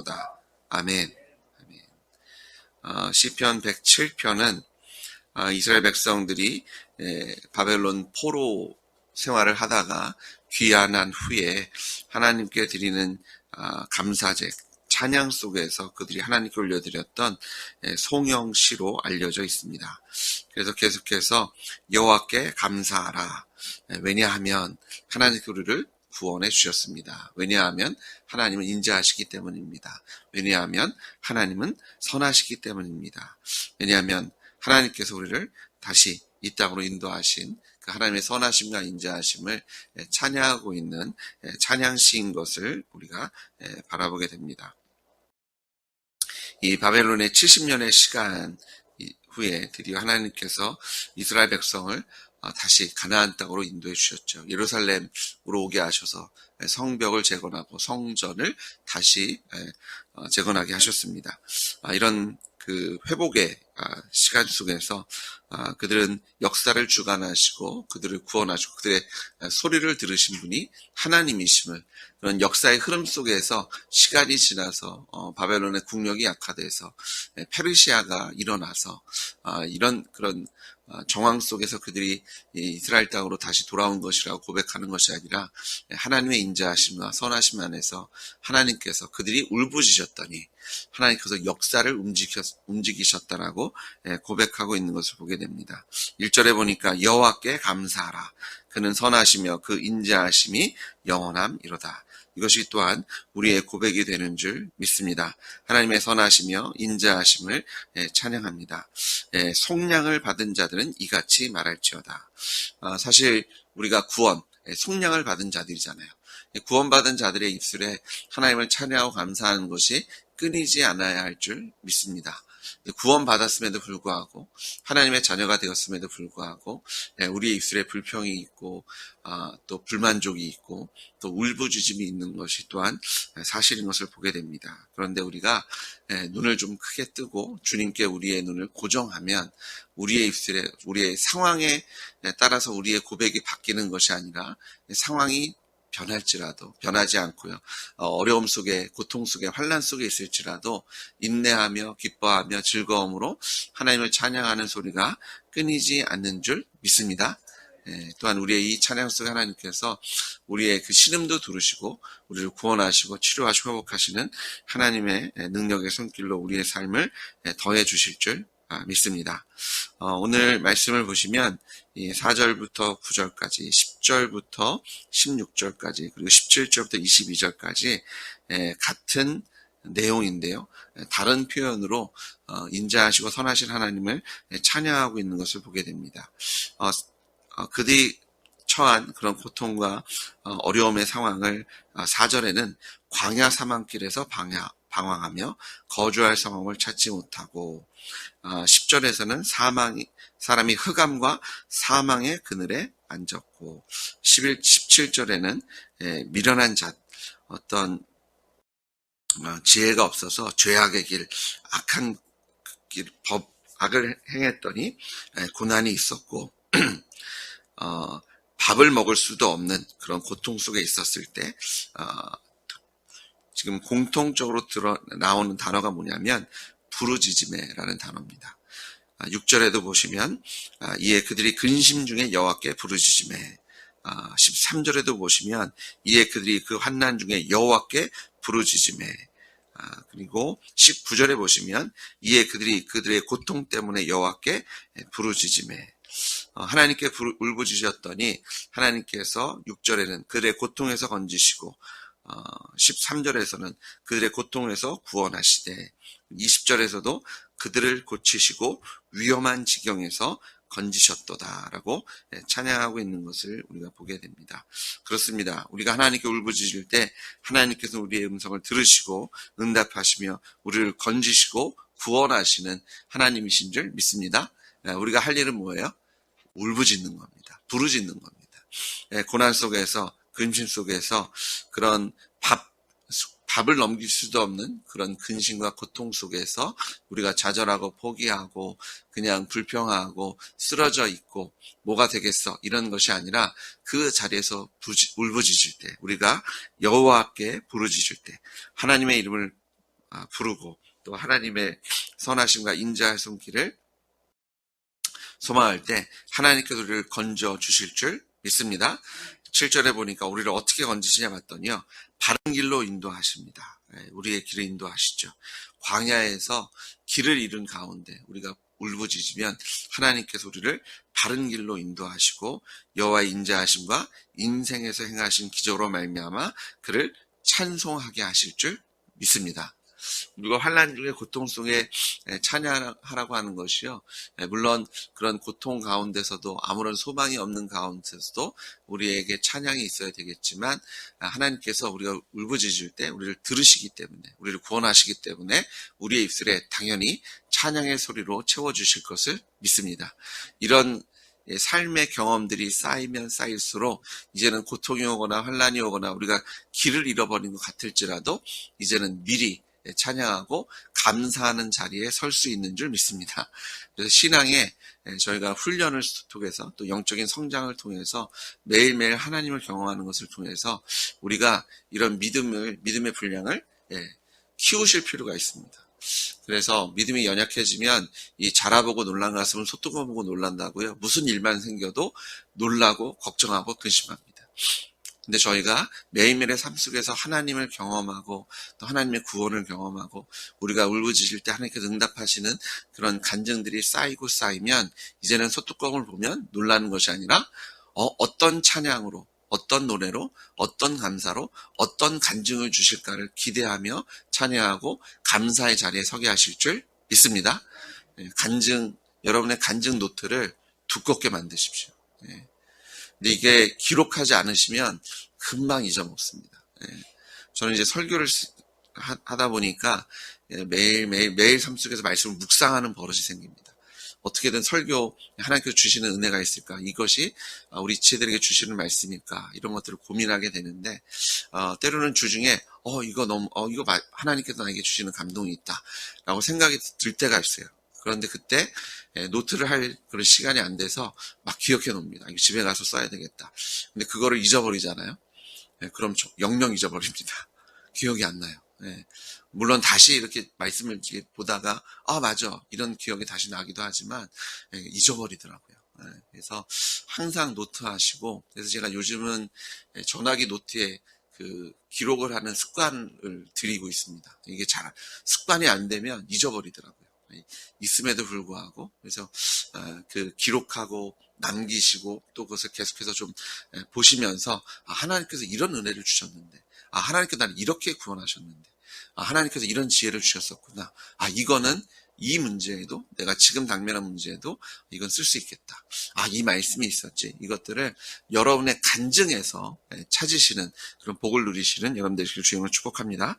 영원하리로다. 아멘. 시편 107편은 이스라엘 백성들이 바벨론 포로 생활을 하다가 귀환한 후에 하나님께 드리는 감사제, 찬양 속에서 그들이 하나님께 올려드렸던 송영시로 알려져 있습니다. 그래서 계속해서 여호와께 감사하라. 왜냐하면 하나님께 우리를 구원해 주셨습니다. 왜냐하면 하나님은 인자하시기 때문입니다. 왜냐하면 하나님은 선하시기 때문입니다. 왜냐하면 하나님께서 우리를 다시 이 땅으로 인도하신 그 하나님의 선하심과 인자하심을 찬양하고 있는 찬양시인 것을 우리가 바라보게 됩니다. 이 바벨론의 70년의 시간 후에 드디어 하나님께서 이스라엘 백성을 다시 가나안 땅으로 인도해 주셨죠. 예루살렘으로 오게 하셔서 성벽을 재건하고 성전을 다시 재건하게 하셨습니다. 이런 그 회복의 시간 속에서 그들은 역사를 주관하시고 그들을 구원하시고 그들의 소리를 들으신 분이 하나님이심을, 그런 역사의 흐름 속에서 시간이 지나서 바벨론의 국력이 약화돼서 페르시아가 일어나서 이런 그런 정황 속에서 그들이 이스라엘 땅으로 다시 돌아온 것이라고 고백하는 것이 아니라 하나님의 인자하심과 선하심 안에서 하나님께서 그들이 울부짖었더니 하나님께서 역사를 움직이셨다라고 고백하고 있는 것을 보게 됩니다. 1절에 보니까 여호와께 감사하라. 그는 선하시며 그 인자하심이 영원함이로다. 이것이 또한 우리의 고백이 되는 줄 믿습니다. 하나님의 선하시며 인자하심을 찬양합니다. 속량을 받은 자들은 이같이 말할지어다. 사실 우리가 구원, 속량을 받은 자들이잖아요. 구원받은 자들의 입술에 하나님을 찬양하고 감사하는 것이 끊이지 않아야 할 줄 믿습니다. 구원받았음에도 불구하고 하나님의 자녀가 되었음에도 불구하고 우리의 입술에 불평이 있고 또 불만족이 있고 또 울부짖음이 있는 것이 또한 사실인 것을 보게 됩니다. 그런데 우리가 눈을 좀 크게 뜨고 주님께 우리의 눈을 고정하면 우리의 입술에 우리의 상황에 따라서 우리의 고백이 바뀌는 것이 아니라 상황이 변할지라도 변하지 않고요. 어려움 속에 고통 속에 환난 속에 있을지라도 인내하며 기뻐하며 즐거움으로 하나님을 찬양하는 소리가 끊이지 않는 줄 믿습니다. 또한 우리의 이 찬양 속에 하나님께서 우리의 그 신음도 들으시고 우리를 구원하시고 치료하시고 회복하시는 하나님의 능력의 손길로 우리의 삶을 더해 주실 줄 믿습니다. 오늘 말씀을 보시면 4절부터 9절까지, 10절부터 16절까지, 그리고 17절부터 22절까지 같은 내용인데요. 다른 표현으로 인자하시고 선하신 하나님을 찬양하고 있는 것을 보게 됩니다. 그들이 처한 그런 고통과 어려움의 상황을 4절에는 광야 사망길에서 방황하며 거주할 상황을 찾지 못하고 10절에서는 사람이 흑암과 사망의 그늘에 앉았고 17절에는 미련한 자, 어떤 지혜가 없어서 죄악의 길, 악한 길, 악을 행했더니 고난이 있었고 밥을 먹을 수도 없는 그런 고통 속에 있었을 때 지금 공통적으로 나오는 단어가 뭐냐면 부르짖음에라는 단어입니다. 6절에도 보시면 이에 그들이 근심 중에 여호와께 부르짖음에, 13절에도 보시면 이에 그들이 그 환난 중에 여호와께 부르짖음에, 그리고 19절에 보시면 이에 그들이 그들의 고통 때문에 여호와께 부르짖음에, 하나님께 울부짖었더니 하나님께서 6절에는 그들의 고통에서 건지시고 13절에서는 그들의 고통에서 구원하시되 20절에서도 그들을 고치시고 위험한 지경에서 건지셨도다라고 찬양하고 있는 것을 우리가 보게 됩니다. 그렇습니다. 우리가 하나님께 울부짖을 때 하나님께서 우리의 음성을 들으시고 응답하시며 우리를 건지시고 구원하시는 하나님이신 줄 믿습니다. 우리가 할 일은 뭐예요? 울부짖는 겁니다. 부르짖는 겁니다. 고난 속에서, 근심 속에서 그런 밥을 넘길 수도 없는 그런 근심과 고통 속에서 우리가 좌절하고 포기하고 그냥 불평하고 쓰러져 있고 뭐가 되겠어 이런 것이 아니라 그 자리에서 울부짖을 때, 우리가 여호와께 부르짖을 때, 하나님의 이름을 부르고 또 하나님의 선하심과 인자의 손길을 소망할 때 하나님께서 우리를 건져 주실 줄 믿습니다. 7절에 보니까 우리를 어떻게 건지시냐 봤더니요. 바른 길로 인도하십니다. 우리의 길을 인도하시죠. 광야에서 길을 잃은 가운데 우리가 울부짖으면 하나님께서 우리를 바른 길로 인도하시고 여호와의 인자하심과 인생에서 행하신 기적으로 말미암아 그를 찬송하게 하실 줄 믿습니다. 우리가 환난 중에 고통 속에 찬양하라고 하는 것이요. 물론 그런 고통 가운데서도 아무런 소망이 없는 가운데서도 우리에게 찬양이 있어야 되겠지만 하나님께서 우리가 울부짖을 때 우리를 들으시기 때문에 우리를 구원하시기 때문에 우리의 입술에 당연히 찬양의 소리로 채워주실 것을 믿습니다. 이런 삶의 경험들이 쌓이면 쌓일수록 이제는 고통이 오거나 환난이 오거나 우리가 길을 잃어버린 것 같을지라도 이제는 미리 찬양하고 감사하는 자리에 설 수 있는 줄 믿습니다. 그래서 신앙에 저희가 훈련을 통해서 또 영적인 성장을 통해서 매일매일 하나님을 경험하는 것을 통해서 우리가 이런 믿음의 분량을 키우실 필요가 있습니다. 그래서 믿음이 연약해지면 이 자라보고 놀란 가슴은 소뚜껑 보고 놀란다고요. 무슨 일만 생겨도 놀라고 걱정하고 근심합니다. 근데 저희가 매일매일의 삶 속에서 하나님을 경험하고 또 하나님의 구원을 경험하고 우리가 울부짖을 때 하나님께서 응답하시는 그런 간증들이 쌓이고 쌓이면 이제는 소뚜껑을 보면 놀라는 것이 아니라 어떤 찬양으로 어떤 노래로 어떤 감사로 어떤 간증을 주실까를 기대하며 찬양하고 감사의 자리에 서게 하실 줄 믿습니다. 여러분의 간증 노트를 두껍게 만드십시오. 근데 이게 기록하지 않으시면 금방 잊어먹습니다. 저는 이제 설교를 하다 보니까 매일 삶 속에서 말씀을 묵상하는 버릇이 생깁니다. 어떻게든 설교 하나님께서 주시는 은혜가 있을까? 이것이 우리 지체들에게 주시는 말씀일까? 이런 것들을 고민하게 되는데 때로는 주중에 이거 하나님께서 나에게 주시는 감동이 있다라고 생각이 들 때가 있어요. 그런데 그때 노트를 할 그런 시간이 안 돼서 막 기억해 놓습니다. 이거 집에 가서 써야 되겠다. 근데 그거를 잊어버리잖아요. 그럼 영영 잊어버립니다. 기억이 안 나요. 물론 다시 이렇게 말씀을 보다가 맞아 이런 기억이 다시 나기도 하지만 잊어버리더라고요. 그래서 항상 노트하시고 그래서 제가 요즘은 전화기 노트에 그 기록을 하는 습관을 들이고 있습니다. 이게 잘 습관이 안 되면 잊어버리더라고요. 있음에도 불구하고 그래서 그 기록하고 남기시고 또 그것을 계속해서 좀 보시면서 하나님께서 이런 은혜를 주셨는데 하나님께서 나를 이렇게 구원하셨는데 하나님께서 이런 지혜를 주셨었구나. 이거는 이 문제에도 내가 지금 당면한 문제에도 이건 쓸 수 있겠다. 이 말씀이 있었지. 이것들을 여러분의 간증에서 찾으시는 그런 복을 누리시는 여러분 되시길 주님으로 축복합니다.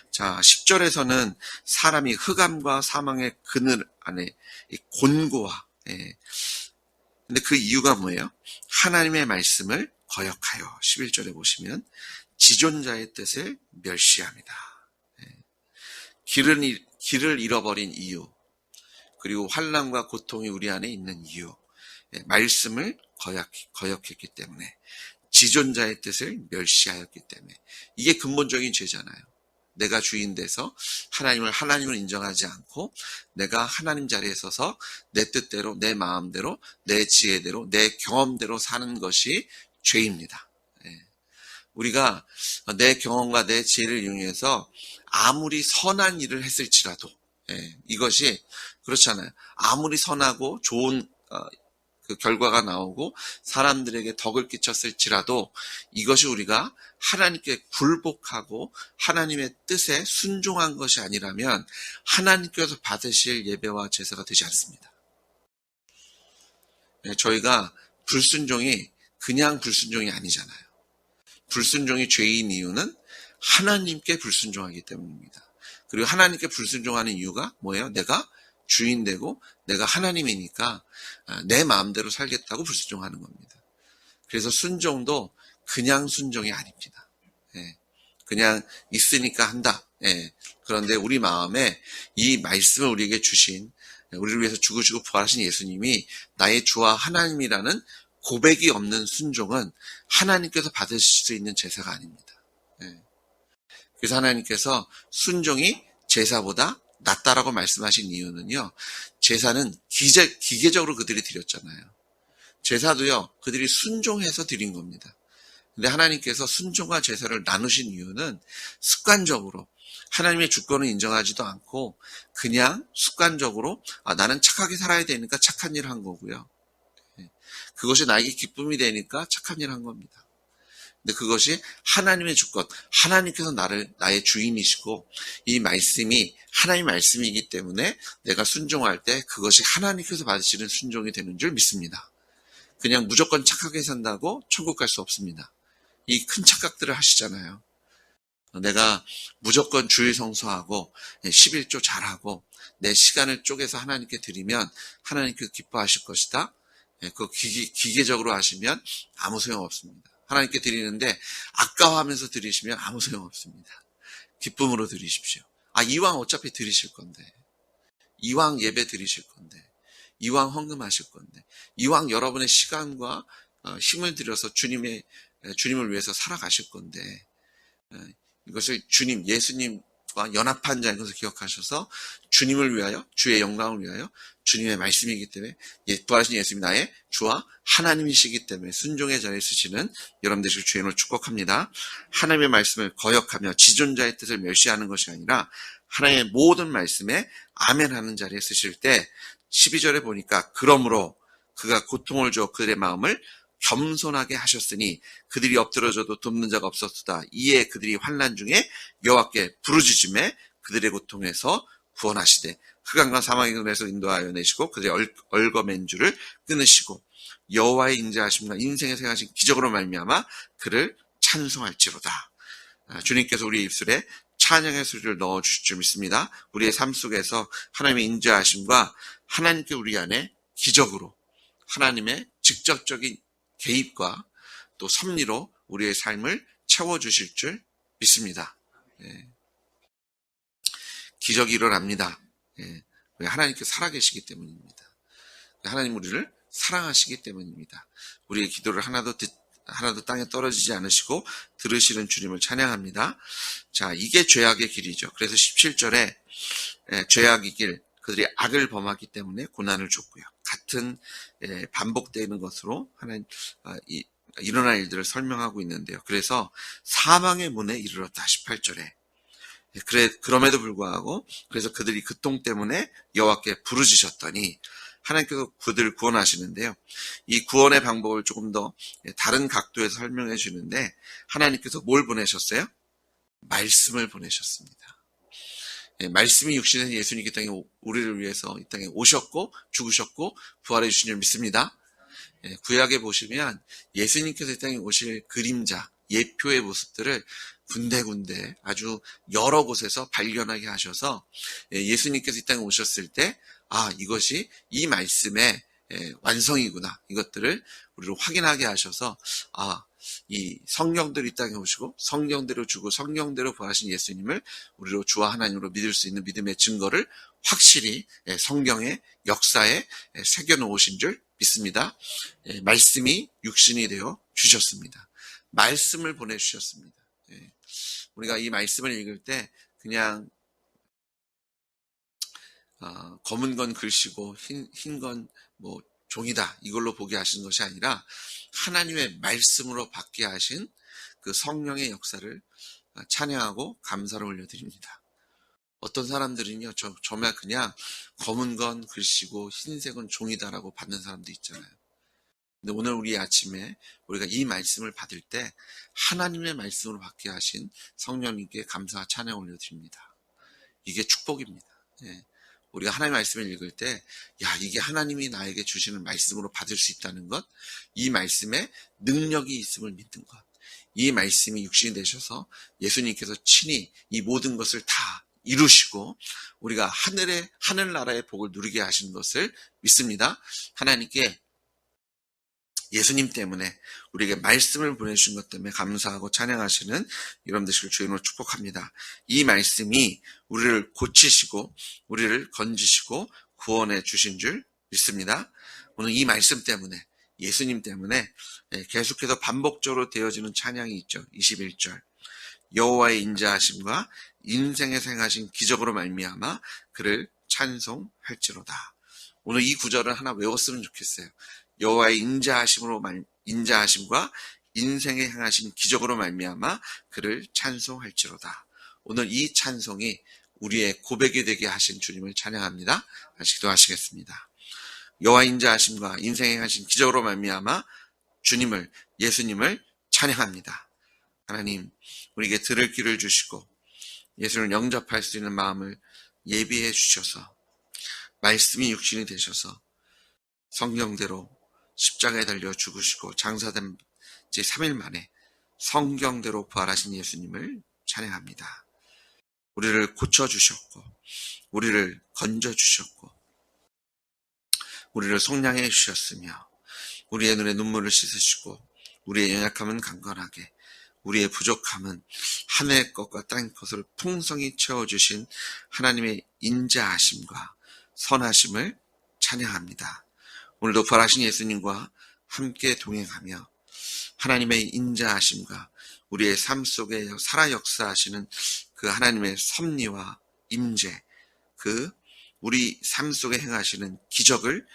자, 10절에서는 사람이 흑암과 사망의 그늘 안에 곤고와 근데 그 이유가 뭐예요? 하나님의 말씀을 거역하여 11절에 보시면 지존자의 뜻을 멸시합니다. 길을 잃어버린 이유, 그리고 환난과 고통이 우리 안에 있는 이유, 말씀을 거역했기 때문에, 지존자의 뜻을 멸시하였기 때문에, 이게 근본적인 죄잖아요. 내가 주인 돼서 하나님을 인정하지 않고 내가 하나님 자리에 서서 내 뜻대로, 내 마음대로, 내 지혜대로, 내 경험대로 사는 것이 죄입니다. 우리가 내 경험과 내 지혜를 이용해서 아무리 선한 일을 했을지라도 이것이 그렇잖아요. 아무리 선하고 좋은 그 결과가 나오고 사람들에게 덕을 끼쳤을지라도 이것이 우리가 하나님께 굴복하고 하나님의 뜻에 순종한 것이 아니라면 하나님께서 받으실 예배와 제사가 되지 않습니다. 저희가 불순종이 그냥 불순종이 아니잖아요. 불순종이 죄인 이유는 하나님께 불순종하기 때문입니다. 그리고 하나님께 불순종하는 이유가 뭐예요? 내가 주인 되고 내가 하나님이니까 내 마음대로 살겠다고 불순종하는 겁니다. 그래서 순종도 그냥 순종이 아닙니다. 그냥 있으니까 한다. 그런데 우리 마음에 이 말씀을 우리에게 주신 우리를 위해서 죽으시고 부활하신 예수님이 나의 주와 하나님이라는 고백이 없는 순종은 하나님께서 받으실 수 있는 제사가 아닙니다. 그래서 하나님께서 순종이 제사보다 낫다라고 말씀하신 이유는요. 제사는 기계적으로 그들이 드렸잖아요. 제사도요. 그들이 순종해서 드린 겁니다. 근데 하나님께서 순종과 제사를 나누신 이유는 습관적으로 하나님의 주권을 인정하지도 않고 그냥 습관적으로 나는 착하게 살아야 되니까 착한 일을 한 거고요. 그것이 나에게 기쁨이 되니까 착한 일을 한 겁니다. 근데 그것이 하나님의 주권, 하나님께서 나의 주인이시고 이 말씀이 하나님의 말씀이기 때문에 내가 순종할 때 그것이 하나님께서 받으시는 순종이 되는 줄 믿습니다. 그냥 무조건 착하게 산다고 천국 갈 수 없습니다. 이 큰 착각들을 하시잖아요. 내가 무조건 주일 성수하고 11조 잘하고 내 시간을 쪼개서 하나님께 드리면 하나님께서 기뻐하실 것이다. 그 기계적으로 하시면 아무 소용없습니다. 하나님께 드리는데 아까워하면서 드리시면 아무 소용없습니다. 기쁨으로 드리십시오. 이왕 어차피 드리실 건데, 이왕 예배 드리실 건데, 이왕 헌금하실 건데, 이왕 여러분의 시간과 힘을 들여서 주님을 위해서 살아가실 건데, 이것을 예수님과 연합한 자인 것을 기억하셔서 주님을 위하여, 주의 영광을 위하여 주님의 말씀이기 때문에 부활하신 예수님이 나의 주와 하나님이시기 때문에 순종의 자리에 서시는 여러분 되시길 주님을 축복합니다. 하나님의 말씀을 거역하며 지존자의 뜻을 멸시하는 것이 아니라 하나님의 모든 말씀에 아멘하는 자리에 서실 때 12절에 보니까 그러므로 그가 고통을 주어 그들의 마음을 겸손하게 하셨으니 그들이 엎드러져도 돕는 자가 없었도다. 이에 그들이 환난 중에 여호와께 부르짖음에 그들의 고통에서 구원하시되 흑암과 사망의 눈에서 인도하여 내시고 그들의 얼거맨 줄을 끊으시고 여호와의 인자하심과 인생에서 행하신 기적으로 말미암아 그를 찬송할지로다. 주님께서 우리의 입술에 찬양의 소리를 넣어주실 줄 믿습니다. 우리의 삶 속에서 하나님의 인자하심과 하나님께 우리 안에 기적으로 하나님의 직접적인 개입과 또 섭리로 우리의 삶을 채워주실 줄 믿습니다. 기적이 일어납니다. 왜? 하나님께서 살아계시기 때문입니다. 하나님 우리를 사랑하시기 때문입니다. 우리의 기도를 하나도 땅에 떨어지지 않으시고 들으시는 주님을 찬양합니다. 자, 이게 죄악의 길이죠. 그래서 17절에 죄악의 길, 그들이 악을 범하기 때문에 고난을 줬고요. 같은 반복되는 것으로 하나님 일어날 일들을 설명하고 있는데요. 그래서 사망의 문에 이르렀다. 18절에. 그럼에도 불구하고 그래서 그들이 그똥 때문에 여호와께 부르짖었더니 하나님께서 그들을 구원하시는데요. 이 구원의 방법을 조금 더 다른 각도에서 설명해 주는데 하나님께서 뭘 보내셨어요? 말씀을 보내셨습니다. 말씀이 육신의 예수님이 땅에 우리를 위해서 이 땅에 오셨고 죽으셨고 부활해 주신 줄 믿습니다. 구약에 보시면 예수님께서 이 땅에 오실 그림자, 예표의 모습들을 군데군데 아주 여러 곳에서 발견하게 하셔서 예수님께서 이 땅에 오셨을 때 이것이 이 말씀의 완성이구나. 이것들을 우리로 확인하게 하셔서 이 성령대로 이 땅에 오시고 성령대로 주고 성령대로 부활하신 예수님을 우리로 주와 하나님으로 믿을 수 있는 믿음의 증거를 확실히 성경의 역사에 새겨놓으신 줄 믿습니다. 말씀이 육신이 되어 주셨습니다. 말씀을 보내주셨습니다. 우리가 이 말씀을 읽을 때 그냥 검은 건 글씨고 흰 건 뭐 종이다 이걸로 보게 하신 것이 아니라 하나님의 말씀으로 받게 하신 그 성령의 역사를 찬양하고 감사를 올려드립니다. 어떤 사람들은요 정말 그냥 검은 건 글씨고 흰색은 종이다라고 받는 사람도 있잖아요. 근데 오늘 우리 아침에 우리가 이 말씀을 받을 때 하나님의 말씀으로 받게 하신 성령님께 감사와 찬양 올려드립니다. 이게 축복입니다. 우리가 하나님의 말씀을 읽을 때 이게 하나님이 나에게 주시는 말씀으로 받을 수 있다는 것, 이 말씀에 능력이 있음을 믿는 것, 이 말씀이 육신이 되셔서 예수님께서 친히 이 모든 것을 다 이루시고 우리가 하늘나라의 복을 누리게 하신 것을 믿습니다. 하나님께 예수님 때문에 우리에게 말씀을 보내주신 것 때문에 감사하고 찬양하시는 여러분 되시길 주님으로 축복합니다. 이 말씀이 우리를 고치시고 우리를 건지시고 구원해 주신 줄 믿습니다. 오늘 이 말씀 때문에 예수님 때문에 계속해서 반복적으로 되어지는 찬양이 있죠. 21절 여호와의 인자하심과 인생에서 행하신 기적으로 말미암아 그를 찬송할지로다. 오늘 이 구절을 하나 외웠으면 좋겠어요. 여호와의 인자하심과 인생에 행하신 기적으로 말미암아 그를 찬송할지로다. 오늘 이 찬송이 우리의 고백이 되게 하신 주님을 찬양합니다. 다시 기도하시겠습니다. 여호와 인자하심과 인생에 행하신 기적으로 말미암아 예수님을 찬양합니다. 하나님, 우리에게 들을 귀를 주시고 예수를 영접할 수 있는 마음을 예비해 주셔서 말씀이 육신이 되셔서 성경대로 십자가에 달려 죽으시고 장사된 지 3일 만에 성경대로 부활하신 예수님을 찬양합니다. 우리를 고쳐주셨고 우리를 건져주셨고 우리를 속량해 주셨으며 우리의 눈에 눈물을 씻으시고 우리의 연약함은 강건하게 우리의 부족함은 하늘의 것과 땅의 것을 풍성히 채워주신 하나님의 인자하심과 선하심을 찬양합니다. 오늘도 부활하신 예수님과 함께 동행하며 하나님의 인자하심과 우리의 삶 속에 살아 역사하시는 그 하나님의 섭리와 임재, 그 우리 삶 속에 행하시는 기적을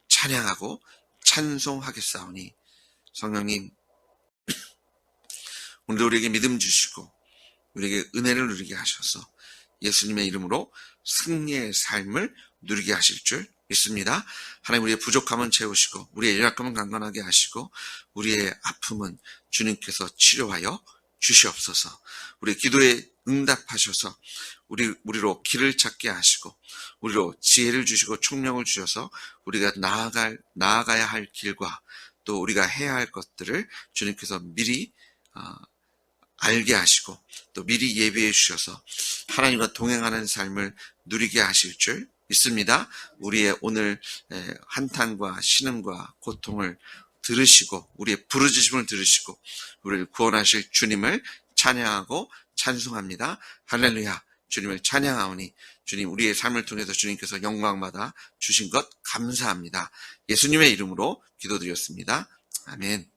찬양하고 찬송하겠사오니 성령님, 오늘도 우리에게 믿음 주시고 우리에게 은혜를 누리게 하셔서 예수님의 이름으로 승리의 삶을 누리게 하실 줄 믿습니다. 하나님, 우리의 부족함은 채우시고 우리의 연약함은 강건하게 하시고 우리의 아픔은 주님께서 치료하여 주시옵소서. 우리의 기도에 응답하셔서 우리로 길을 찾게 하시고 우리로 지혜를 주시고 총명을 주셔서 우리가 나아가야 할 길과 또 우리가 해야 할 것들을 주님께서 미리 알게 하시고 또 미리 예비해 주셔서 하나님과 동행하는 삶을 누리게 하실 줄 믿습니다. 우리의 오늘 한탄과 신음과 고통을 들으시고 우리의 부르짖음을 들으시고 우리를 구원하실 주님을 찬양하고 찬송합니다. 할렐루야. 주님을 찬양하오니 주님, 우리의 삶을 통해서 주님께서 영광받아 주신 것 감사합니다. 예수님의 이름으로 기도드렸습니다. 아멘.